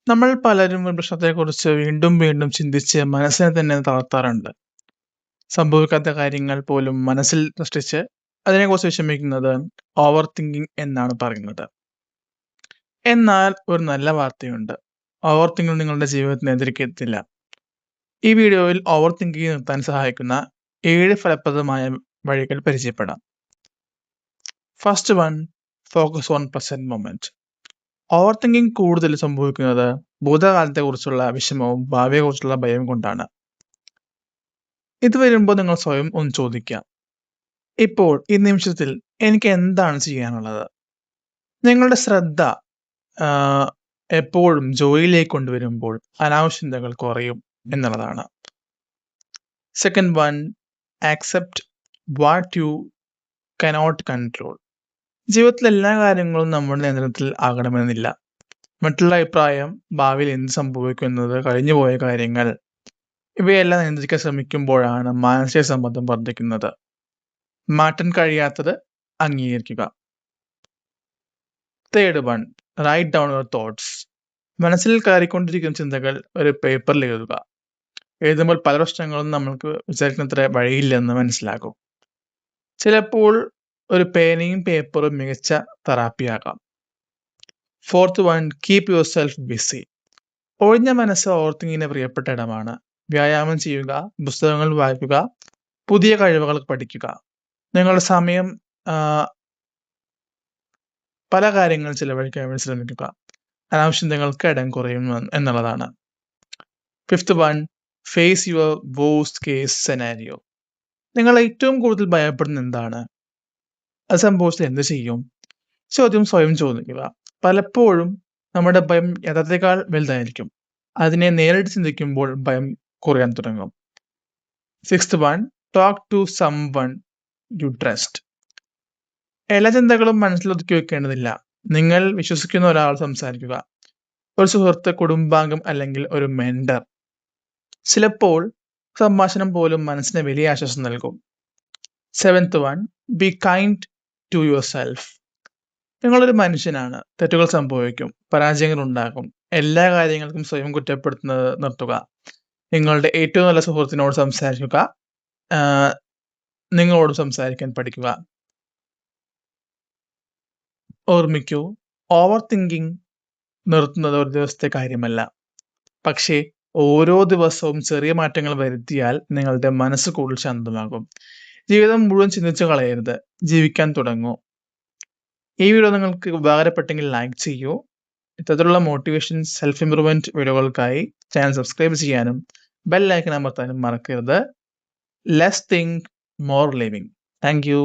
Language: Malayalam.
നമ്മൾ പലരും ഒരു പ്രശ്നത്തെക്കുറിച്ച് വീണ്ടും വീണ്ടും ചിന്തിച്ച് മനസ്സിനെ തന്നെ തളർത്താറുണ്ട്. സംഭവിക്കാത്ത കാര്യങ്ങൾ പോലും മനസ്സിൽ സൃഷ്ടിച്ച് അതിനെക്കുറിച്ച് വിഷമിക്കുന്നത് ഓവർ തിങ്കിങ് എന്നാണ് പറയുന്നത്. എന്നാൽ ഒരു നല്ല വാർത്തയുണ്ട്. ഓവർ തിങ്കിങ് നിങ്ങളുടെ ജീവിതത്തിന് എതിർക്കെത്തില്ല. ഈ വീഡിയോയിൽ ഓവർ തിങ്കിങ് നിർത്താൻ സഹായിക്കുന്ന 7 ഫലപ്രദമായ വഴികൾ പരിചയപ്പെടാം. First one, focus on present moment. Over thinking കൂടുതൽ സംഭവിക്കുന്നത് ഭൂതകാലത്തെക്കുറിച്ചുള്ള വിഷമവും ഭാവിയെക്കുറിച്ചുള്ള ഭയവും കൊണ്ടാണ്. ഇത് വരുമ്പോൾ നിങ്ങൾ സ്വയം ഒന്ന് ചോദിക്കാം, ഇപ്പോൾ ഈ നിമിഷത്തിൽ എനിക്ക് എന്താണ് ചെയ്യാനുള്ളത്? നിങ്ങളുടെ ശ്രദ്ധ എപ്പോഴും ജോലിയിലേക്ക് കൊണ്ടുവരുമ്പോൾ അനാവശ്യ ചിന്തകൾ കുറയും എന്നുള്ളതാണ്. Second one, accept what you cannot control. ജീവിതത്തിൽ എല്ലാ കാര്യങ്ങളും നമ്മുടെ നിയന്ത്രണത്തിൽ ആകണമെന്നില്ല. മറ്റുള്ള അഭിപ്രായം, ഭാവിയിൽ എന്ത് സംഭവിക്കും എന്നത്, കഴിഞ്ഞുപോയ കാര്യങ്ങൾ, ഇവയെല്ലാം നിയന്ത്രിക്കാൻ ശ്രമിക്കുമ്പോഴാണ് മാനസിക സമ്മർദ്ദം വർദ്ധിക്കുന്നത്. മാറ്റാൻ കഴിയാത്തത് അംഗീകരിക്കുക. Third one, write down your thoughts. മനസ്സിൽ കയറിക്കൊണ്ടിരിക്കുന്ന ചിന്തകൾ ഒരു പേപ്പറിൽ എഴുതുക. എഴുതുമ്പോൾ പല പ്രശ്നങ്ങളും നമ്മൾക്ക് വിചാരിക്കുന്നത്ര വഴിയില്ലെന്ന് മനസ്സിലാകും. ചിലപ്പോൾ ഒരു പേനയും പേപ്പറും മികച്ച തെറാപ്പിയാകാം. Fourth one, keep yourself busy. ഒഴിഞ്ഞ മനസ്സ് ഓവർത്തിങ്കിങ്ങിന് പ്രിയപ്പെട്ട ഇടമാണ്. വ്യായാമം ചെയ്യുക, പുസ്തകങ്ങൾ വായിക്കുക, പുതിയ കഴിവുകൾ പഠിക്കുക. നിങ്ങളുടെ സമയം പല കാര്യങ്ങൾ ചിലവഴിക്കാൻ വേണ്ടി ശ്രമിക്കുക. അനാവശ്യ ചിന്തകൾക്ക് ഇടം കുറയും എന്നുള്ളതാണ്. Fifth one, face your worst case scenario. നിങ്ങൾ ഏറ്റവും കൂടുതൽ ഭയപ്പെടുന്ന എന്താണ്? അത് സംഭവിച്ചാൽ എന്ത് ചെയ്യും? ചോദ്യം സ്വയം ചോദിക്കുക. പലപ്പോഴും നമ്മുടെ ഭയം യഥാർത്ഥത്തെക്കാൾ വലുതായിരിക്കും. അതിനെ നേരിട്ട് ചിന്തിക്കുമ്പോൾ ഭയം കുറയാൻ തുടങ്ങും. Sixth one, talk to someone you trust. എല്ലാ ചിന്തകളും മനസ്സിൽ ഒതുക്കി വെക്കേണ്ടതില്ല. നിങ്ങൾ വിശ്വസിക്കുന്ന ഒരാൾ സംസാരിക്കുക. ഒരു സുഹൃത്ത്, കുടുംബാംഗം അല്ലെങ്കിൽ ഒരു മെന്റർ. ചിലപ്പോൾ സംഭാഷണം പോലും മനസ്സിന് വലിയ ആശ്വാസം നൽകും. Seventh one, be kind to yourself. നിങ്ങളൊരു മനുഷ്യനാണ്. തെറ്റുകൾ സംഭവിക്കും, പരാജയങ്ങൾ ഉണ്ടാകും. എല്ലാ കാര്യങ്ങൾക്കും സ്വയം കുറ്റപ്പെടുത്തുന്നത് നിർത്തുക. നിങ്ങളുടെ ഏറ്റവും നല്ല സുഹൃത്തിനോട് സംസാരിക്കുക. നിങ്ങളോട് സംസാരിക്കാൻ പഠിക്കുക. ഓർമ്മിക്കൂ, ഓവർ തിങ്കിങ് നിർത്തുന്നത് ഒരു ദിവസത്തെ കാര്യമല്ല. പക്ഷേ ഓരോ ദിവസവും ചെറിയ മാറ്റങ്ങൾ വരുത്തിയാൽ നിങ്ങളുടെ മനസ്സ് കൂടുതൽ ശാന്തമാകും. ജീവിതം മുഴുവൻ ചിന്തിച്ചു കളയരുത്, ജീവിക്കാൻ തുടങ്ങൂ. ഈ വീഡിയോ നിങ്ങൾക്ക് ഉപകാരപ്പെട്ടെങ്കിൽ ലൈക്ക് ചെയ്യൂ. ഇത്തരത്തിലുള്ള മോട്ടിവേഷൻ, സെൽഫ് ഇംപ്രൂവ്മെന്റ് വീഡിയോകൾക്കായി ചാനൽ സബ്സ്ക്രൈബ് ചെയ്യാനും ബെൽ ഐക്കൺ അമർത്താനും മറക്കരുത്. Less think, more living. Thank U.